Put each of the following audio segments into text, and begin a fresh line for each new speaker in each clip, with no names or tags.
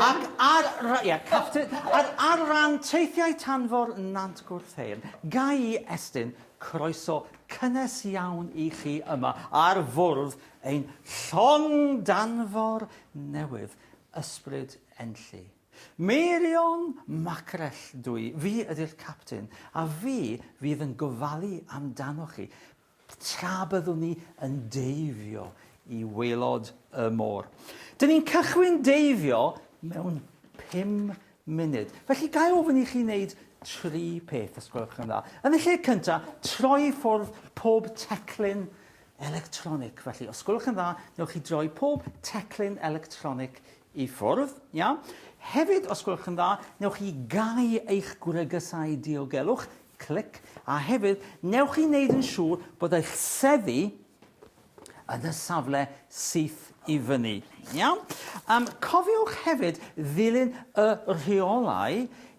Ac ar ran teithiau tanfor Nant Gwrtheyrn, ga i estyn croeso cynnes iawn i chi yma ar fwrdd ein llong danfor newydd, ysbryd enlli. Meirion macrell dwi, fi ydy'r captain, a fi fydd yn gofalu amdanoch chi, tra byddwn ni yn deifio i waelod y môr. Dyn ni'n cychwyn deifio mewn 5 munud. Felly, gai ofyn i chi wneud 3 peth, os gwelwch yn dda. Yn y lle cyntaf, troi ffwrdd pob teclyn electronic. Felly, os gwelwch yn dda, newch chi droi pob teclyn electronic i ffwrdd. Ia? Hefyd, os gwelwch yn dda, newch chi gau eich gwrygysau diogelwch, clic, a hefyd, newch chi wneud yn siŵr bod eich seddi yn y safle syth i fyny. Iawn? Cofiwch hefyd ddilyn y rheolau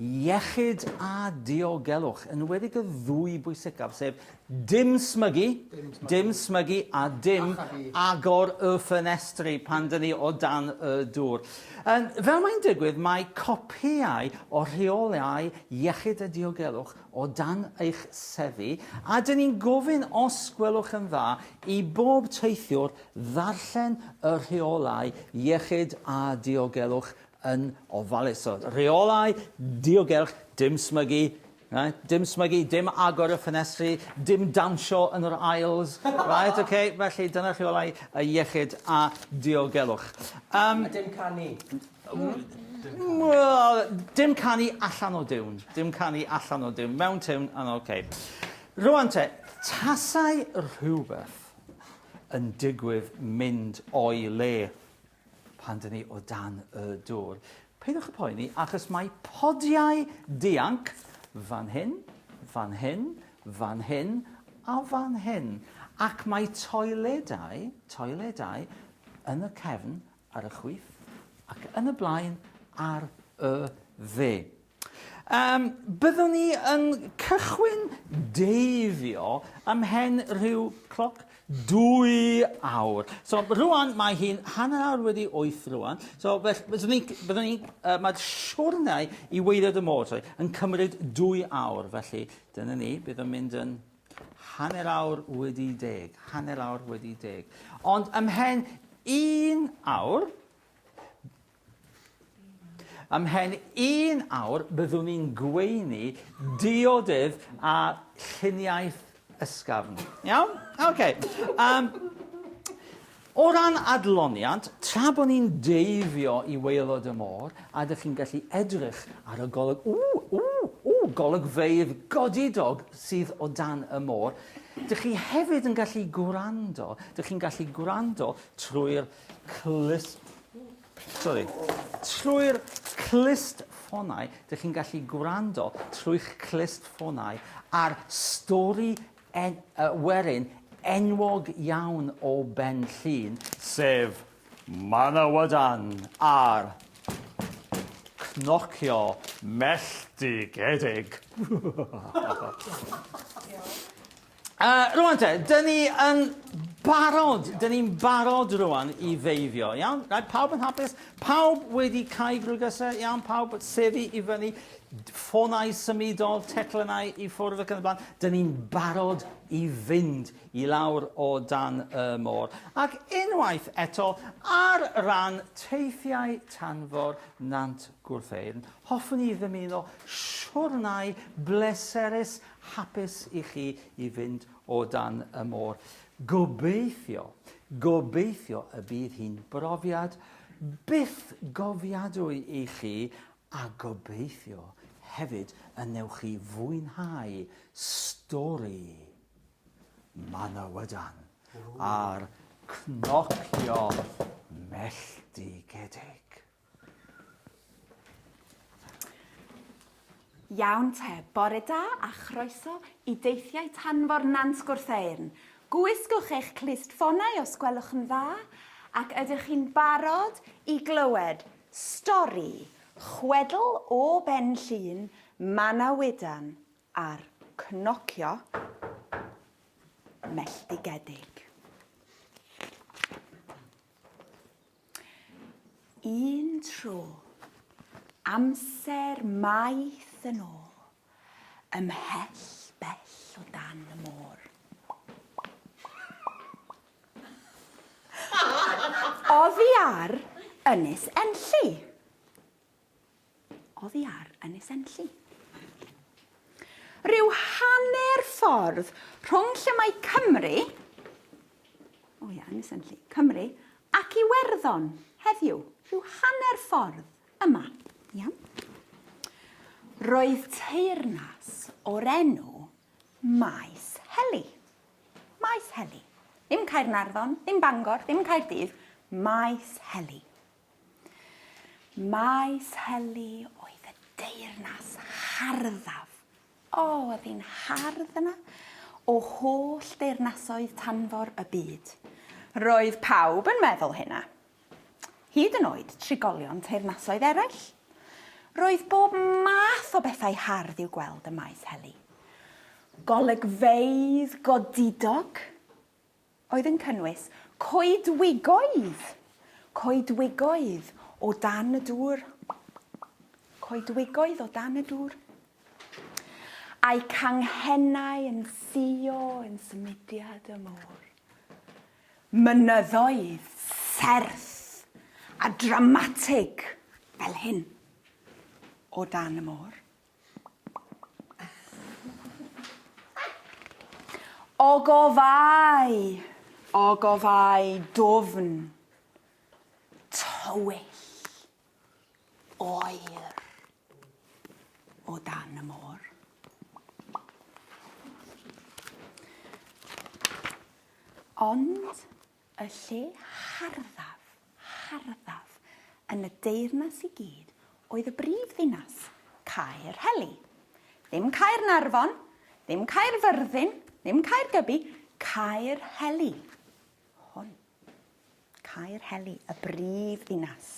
iechyd a diogelwch, yn wedig y 2 bwysicaf, sef dim smygu a dim agor y ffenestri pan dyn ni o dan y dŵr. Fel mae'n digwydd, mae copïau o rheolau iechyd a diogelwch o dan eich seddi, a dyn ni'n gofyn os gwelwch yn dda i bob teithiwr ddarllen y rheolau iechyd a diogelwch yn ofalus. So, rheolau, diogelwch, dim smygu, right? Dim smygu, dim agor y ffenestri, dim dansio yn yr aisles. Right, okay? Felly, dyna rheolau iechyd a diogelwch.
Dim canu.
Well, dim canu allan o diwn. Dim canu allan o diwn. Mewn tiwn, yn okay. Rwan te, tasau rhywbeth yn digwydd mynd o'i le pan dyn ni o dan y dŵr. Peidiwch y poeni, achos mae podiau dianc fan hyn, fan hyn, fan hyn, a fan hyn. Ac mae toiledau yn y cefn ar y chwith, ac yn y blaen ar y dde. Byddwn ni yn cychwyn deifio ymhen rhyw cloc 2 awr. So, rwan mae hi'n 7 wedi 8 rwan. So, byddwn ni, mae'r siwrnau i waelod y môr yn cymryd 2 awr. Felly, dyna ni, bydd yn mynd yn 7 awr wedi 10. 7 awr wedi 10. Ond ymhen 1 awr, byddwn ni'n gweini diodydd a lluniaeth ysgafn. Iawn? Okay. O ran adloniant, tra bod ni'n deifio i waelod y môr, a ydych chi'n gallu edrych ar y golygfeydd godidog sydd o dan y môr, ydych chi hefyd yn gallu gwrando. Ydych chi'n gallu gwrando trwy'r clustffonau. Ydych chi'n gallu gwrando trwy'ch clustffonau ar stori werin enwog iawn o ben llun, sef Manawydan a'r cnocio melldigedig. Rwan te, dyn ni'n barod rwan i ddeifio, iawn? Pawb yn hapus? Pawb wedi cael grwgysau, iawn? Pawb seddi i fyny, ffonau symudol, teclynau i ffwrdd ac yn y blaen. Dyn ni'n barod i fynd i lawr o dan y môr. Ac unwaith eto, ar ran teithiau tanfor Nant Gwrtheyrn, hoffwn i ddymuno siwrnau bleserus hapus i chi i fynd o dan y môr. Gobeithio y bydd hi'n brofiad byth gofiadwy i chi, a gobeithio hefyd y newch chi fwynhau stori Manawydan a'r cnocio melldigedig.
Iawn te, bore da a chroeso i deithiau tanfor Nant Gwrtheyrn. Gwisgwch eich clustffonau os gwelwch yn dda, ac ydych chi'n barod i glywed stori chwedl o ben llun Manawydan a'r cnocio melldigedig. Un tro, amser maith yn ôl, ymhell bell o dan y môr. Oddi ar ynys Enlli. Oddi ar ynys Enlli. Rhyw hanner ffordd rhwng lle mae Cymru, ynys Enlli, Cymru, ac Iwerddon heddiw. Rhyw hanner ffordd yma. Iawn. Roedd teyrnas o'r enw Maes Heli. Maes Heli. Ddim Caernarfon, ddim Bangor, ddim Caerdydd, Maes Heli. Maes Heli oedd y deyrnas harddaf. Oedd hi'n hardd yna o holl deyrnasoedd tanfor y byd. Roedd pawb yn meddwl hynna. Hyd yn oed trigolion teyrnasoedd eraill. Roedd bob math o bethau hardd i'w gweld y Maes Heli. Golygfeydd godidog oedd yn cynnwys coedwigoedd o dan y dŵr. Coedwigoedd o dan y dŵr. A'i canghennau yn suo yn symudiad y môr. Mynyddoedd serth a dramatig fel hyn o dan y môr. Ogofau dofn, tywyll, oer o dan y môr. Ond y lle harddaf yn y deyrnas i gyd oedd y brif ddinas, Caerheli. Ddim Caernarfon, ddim Caerfyrddin, ddim Caergybi, Caerheli. Hwn. Caerheli, y brif ddinas.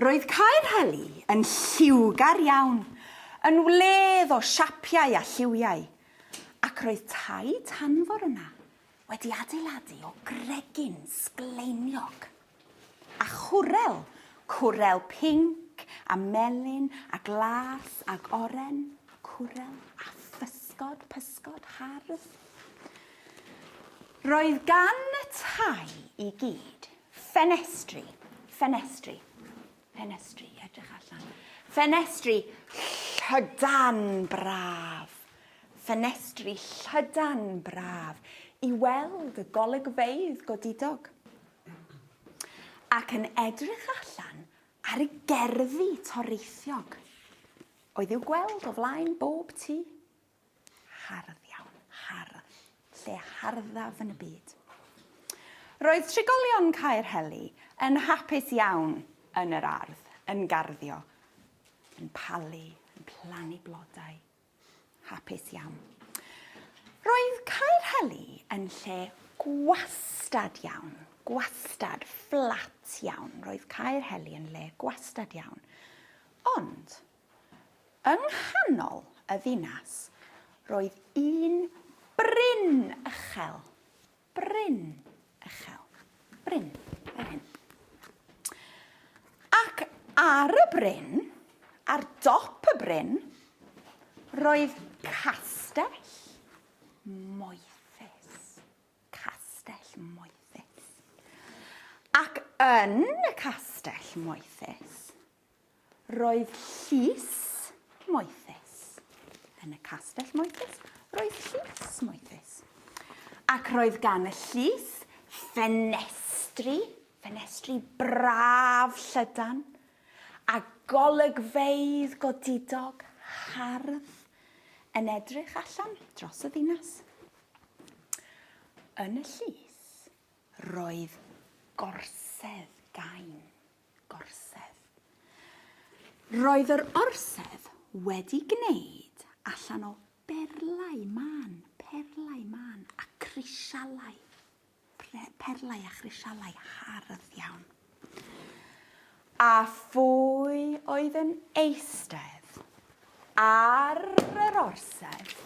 Roedd Caerheli yn lliwgar iawn, yn wledd o siapiau a lliwiau, ac roedd tai tanfor yna wedi adeiladu o gregyn sgleiniog a chwrel pinc a melyn a glas ag oren, cwrel a pysgod hardd. Roedd gan y tai i gyd ffenestri, edrych allan. Ffenestri llydan braf, i weld y golygfeydd godidog. Ac yn edrych allan ar y gerddi toreithiog. Oedd i'w gweld o flaen bob tŷ. Hardd iawn, hardd. Lle harddaf yn y byd. Roedd trigolion Caerheli yn hapus iawn yn yr ardd, yn garddio, yn palu, yn plannu blodau. Hapus iawn. Roedd Caerheli yn lle gwastad iawn, fflat iawn. Roedd Caerheli yn le gwastad iawn. Ond, yng nghanol y ddinas, roedd un bryn uchel. Bryn, yr hyn. Ac ar y bryn, ar dop y bryn, roedd castell moethus. Ac yn y castell moethus, roedd llys moethus. Yn y castell moethus, roedd llys moethus. Ac roedd gan y llys ffenestri braf llydan, a golygfeydd godidog hardd yn edrych allan dros y ddinas. Yn y llys, roedd gorsedd gain. Roedd yr orsedd wedi gwneud allan o perlau man a crisialau. Perlau a chrisialau hardd iawn. A phwy oedd yn eistedd ar yr orsedd.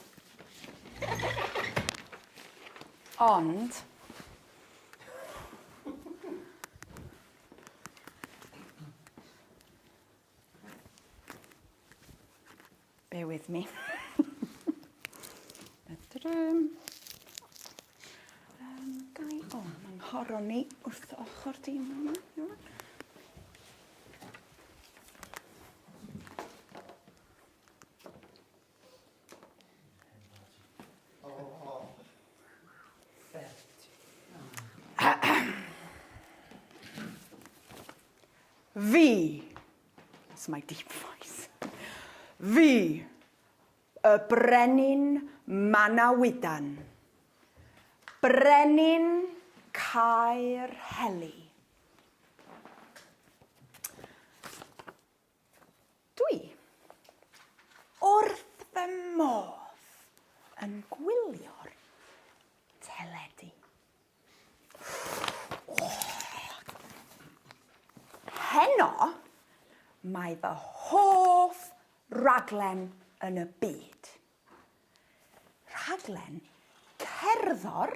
Ond Gai, mae'n horon ni wrth ochr di yma. Fi, that's my deep voice, fi, y brenin Manawydan, brenin Caer Heli. Dwi, wrth fy modd yn gwylio'r teledu. Heno, mae fy hoff raglen yn y byd. Raglen cerddor,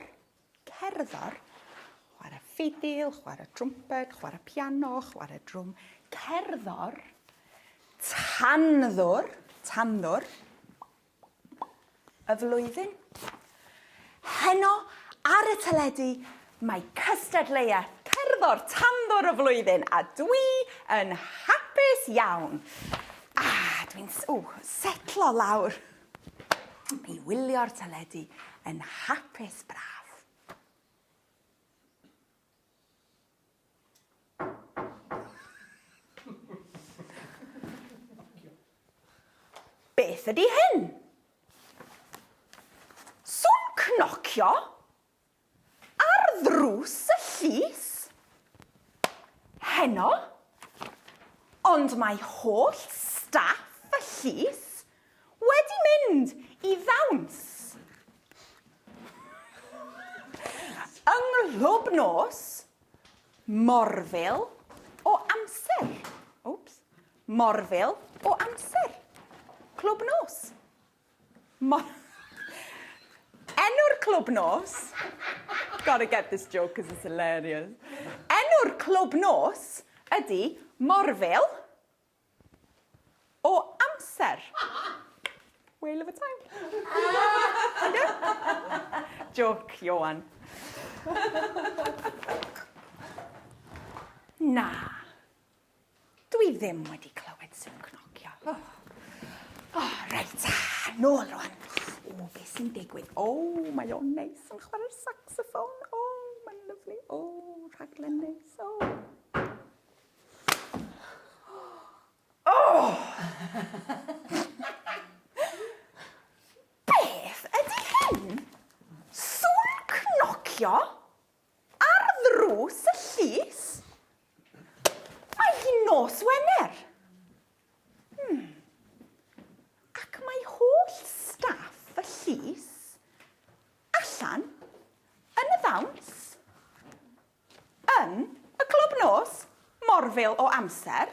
chwarae ffeithiol, chwarae trwmped, chwarae piano, chwarae drwm, cerddor, tanddwr, y flwyddyn. Heno, ar y teledu, mae cystadleuaeth cerddor tanddwr y flwyddyn, a dwi yn hapus iawn. Dwi'n setlo lawr i wylio'r teledu yn hapus braf. Beth ydy hyn? Sŵn cnocio ar ddrws y llys? Heno, ond mae holl staff y llys wedi mynd i ddawns. Yng nghlwb nos, morfil o amser. Morfil o amser. Clwb nos. Enw'r clwb nos, gotta get this joke because it's hilarious. Enw'r clwb nos ydy morfil o amser. Whale of a time. Joke, Johan. Na, dwi ddim wedi clywed sŵn cnocio. Reit, nôl rwan. Beth sy'n digwydd? Mae o'n neis yn chwarae'r saxoffon. Mae'n lyflu. Rhaglen neis. Beth ydy hyn? Sŵn cnocio ar ddrws y llys? Mae hi'n nos Wener. Ac mae holl staff y llys allan yn y ddawns yn y clwb nos morfil o amser.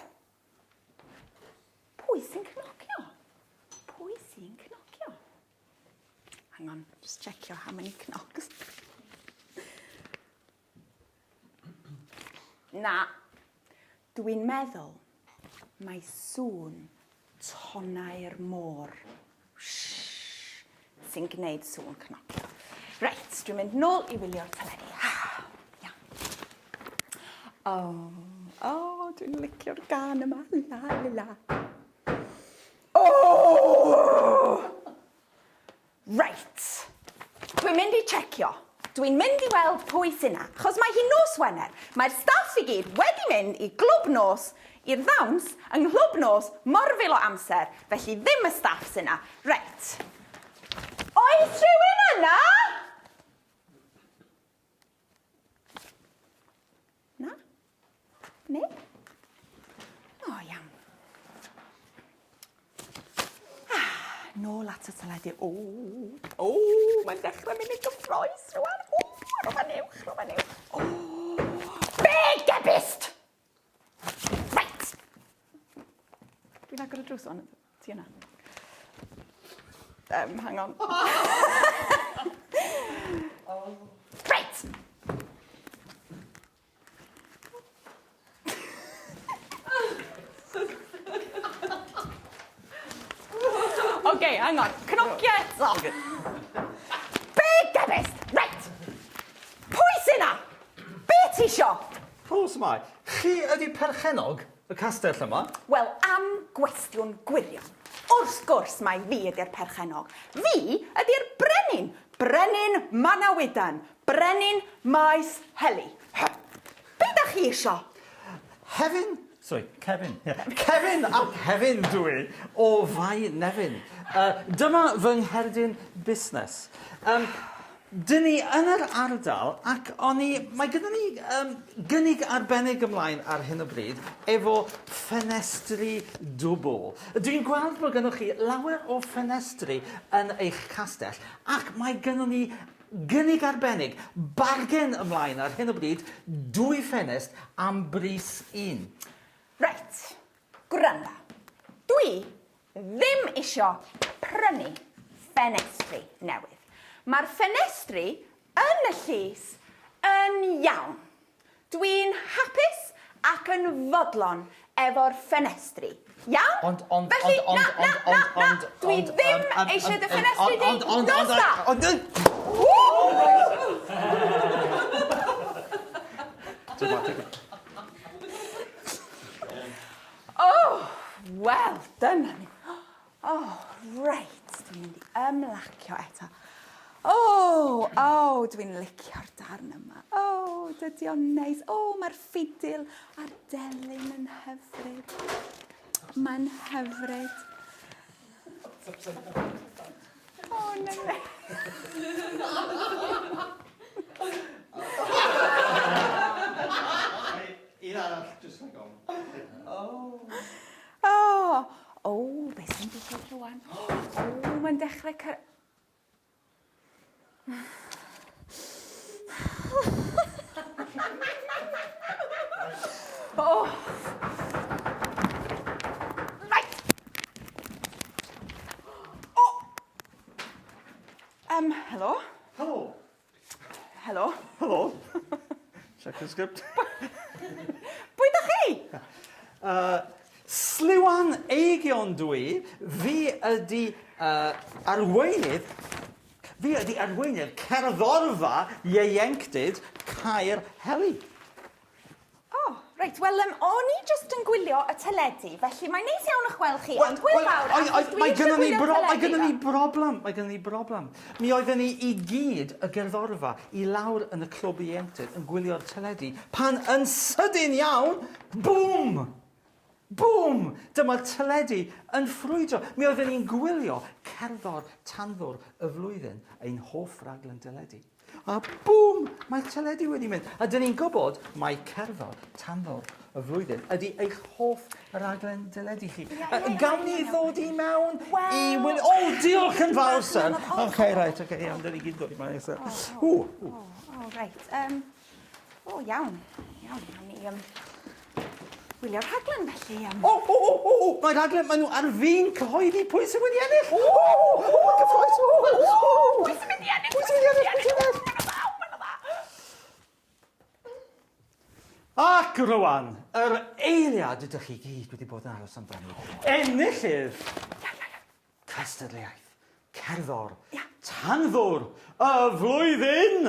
Pwy sy'n cnocio? Hang on, just checkio how many knocks. Na, dwi'n meddwl mae sŵn tonau'r môr sy'n gwneud sŵn cnocio. Reit, dwi'n mynd nôl i wylio'r teledu. Dwi'n licio'r gan yma. La. Reit, dwi'n mynd i checio. Dwi'n mynd i weld pwy sy'n yna, achos mae hi'n nos Wener. Mae'r staff i gyd wedi mynd i glwb nos i'r ddawns yng nghlwb nos morfil o amser, felly ddim y staff sy'n yna. Reit. Oes rhywun yna? Na? Neb? Iawn. Nôl at y teledu. Mae'n dechrau mynd i gyffroes rwan. Rwan uwch. Be gebist? Reit. Dwi'n agor y drws o'n ti yna. Hang on. Reit. Okay, hang on. Cnocio eto. isio?
Pws mai, chi ydi perchenog y castell yma?
Wel, am gwestiwn gwirion. Wrth gwrs mai fi ydy'r perchenog. Fi ydy'r brenin. Brenin Manawydan. Brenin maes heli. Be da chi isio?
Kevin ac Hefin dwi o fai Nefyn. Dyma fy ngherdyn busnes. Dyn ni yn yr ardal ac mae gyda ni gynnig arbennig ymlaen ar hyn o bryd efo ffenestri dwbl. Dwi'n gweld bod gyda chi lawer o ffenestri yn eich castell ac mae gyda ni gynnig arbennig, bargen ymlaen ar hyn o bryd, 2 ffenest am bris 1.
Reit, gwranda. Dwi ddim isio prynu ffenestri newydd. Mae'r ffenestri yn y llys yn iawn. Dwi'n hapus ac yn fodlon efo'r ffenestri. Iawn? Felly, na. Dwi ddim eisiau dy ffenestri di. Nos da! Wel, dyna ni. Reit, dwi'n mynd i ymlacio eto. Dwi'n licio'r darn yma. Dydy o'n neis. Mae'r ffeithiol a'r delyn yn hyfryd. Mae'n hyfryd. Ne.
Un arall, just like on.
Beth sy'n digwydd rwan? Mae'n dechrau Hello?
Hello.
Hello?
Hello. Check the script.
Pwy da chi?
Sliwan eigion dwi, fi ydi arweinydd cerddorfa ieuenctid Caer Heli.
Reit, wel, o'n i jyst yn gwylio y teledu, felly mae'n neis iawn eich gweld chi, ond gwyl fawr, achos dwi eisiau gwylio teledu.
Mae gyda ni broblem. Mi oedden ni i gyd y gerddorfa i lawr yn y clwb ieuenctid yn gwylio'r teledu, pan yn sydyn iawn, bŵm! Bŵm! Dyma'r teledu yn ffrwydro. Mi oedden ni'n gwylio cerddor tanddwr y flwyddyn, ein hoff raglen deledu. A bŵm! Mae teledu wedi mynd. A dyn ni'n gwybod mae cerddor tanddwr y flwyddyn ydy eich hoff raglen deledu chi. Gawn ni ddod i mewn i wylio... diolch yn fawr, sir. Reit, iawn, dyn ni gyd ddod i mewn, sir.
Reit. Iawn. Ni wylio'r rhaglen felly.
Mae'r rhaglen, maen nhw ar fi'n cyhoeddi pwy sy'n wedi ennill. Gyfoes.
Pwy sy'n mynd i ennill?
Ac rwan, yr eiliad ydych chi gyd wedi bod yn aros amdano. Enillydd cystadleuaeth, cerddor, tanddwr, y flwyddyn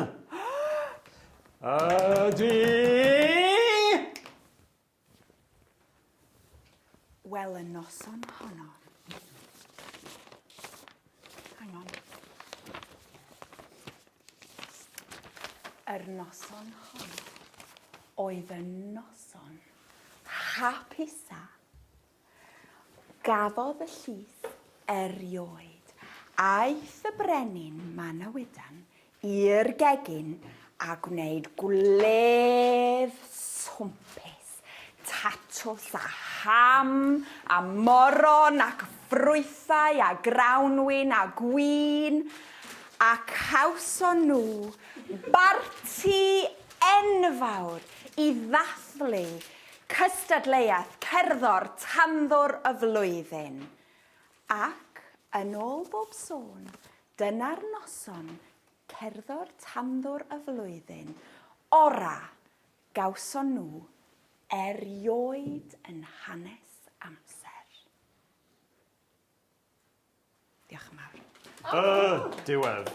ydy...
Wel, y noson honno. Hang on. Yr noson honno oedd y noson hapusa. Gafodd y llys erioed aeth y brenin Manawydan i'r gegin a gwneud gwledd swmpus, tatws a ham, a moron ac ffrwythau a grawnwyn a gwyn, a cawson nhw barti enfawr i ddathlu cystadleuaeth cerddor tanddwr y flwyddyn. Ac yn ôl bob sôn, dyna'r noson cerddor tanddwr y flwyddyn ora gawson nhw erioed yn hanes amser. Diolch yn fawr.
Diwedd.